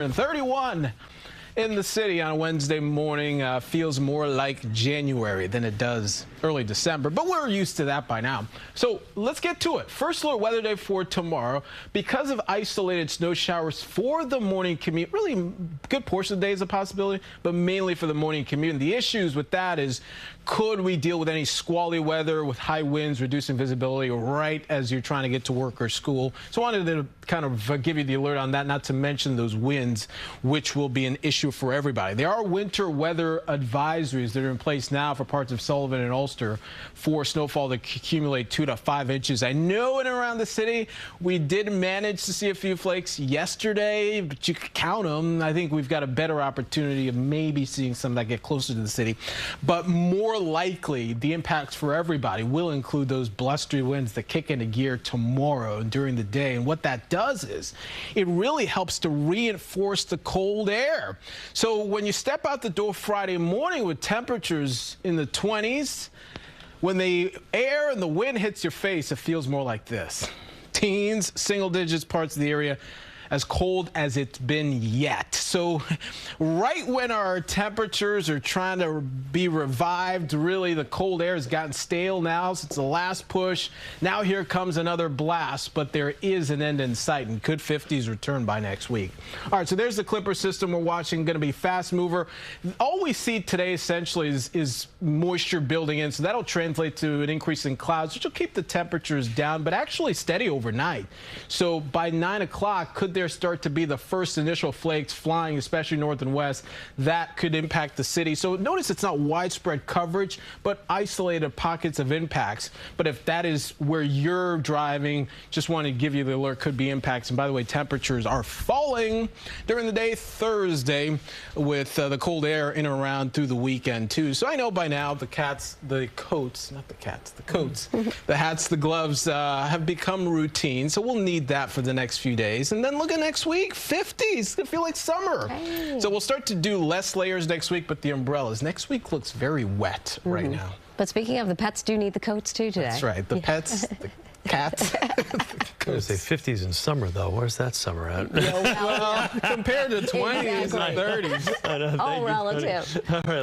And 31 in the city on a Wednesday morning feels more like January than it does early December, but we're used to that by now. So let's get to it. First alert weather day for tomorrow. Because of isolated snow showers for the morning commute, really good portion of the day is a possibility, but mainly for the morning commute. And the issues with that is, could we deal with any squally weather with high winds, reducing visibility right as you're trying to get to work or school? So I wanted to kind of give you the alert on that, not to mention those winds, which will be an issue for everybody. There are winter weather advisories that are in place now for parts of Sullivan and Ulster for snowfall to accumulate 2 to 5 inches. I know in and around the city, we did manage to see a few flakes yesterday, but you can count them. I think we've got a better opportunity of maybe seeing some that get closer to the city. But more likely, the impacts for everybody will include those blustery winds that kick into gear tomorrow during the day. And what that does is it really helps to reinforce the cold air. So when you step out the door Friday morning with temperatures in the 20s, when the air and the wind hits your face, it feels more like this. Teens, single digits parts of the area, as cold as it's been yet. So right when our temperatures are trying to be revived, really the cold air has gotten stale now since the last push. Now here comes another blast, but there is an end in sight, and could 50s return by next week. All right, so there's the Clipper system we're watching, going to be fast mover. All we see today essentially is moisture building in, so that'll translate to an increase in clouds, which will keep the temperatures down, but actually steady overnight. So by 9 o'clock, could there start to be the first initial flakes flying, especially north and west? That could impact the city. So notice it's not widespread coverage, but isolated pockets of impacts. But if that is where you're driving, just want to give you the alert, could be impacts. And by the way, temperatures are falling during the day Thursday with the cold air in and around through the weekend too. So I know by now the coats, the hats, the gloves have become routine. So we'll need that for the next few days. And then look at next week, 50s. It's gonna feel like summer. Hey. So we'll start to do less layers next week, but the umbrellas. Next week looks very wet right now. But speaking of, the pets do need the coats too today. That's right. The pets, the cats. I was going to say 50s in summer, though. Where's that summer at? Well, compared to 20s and 30s. All relative. All right.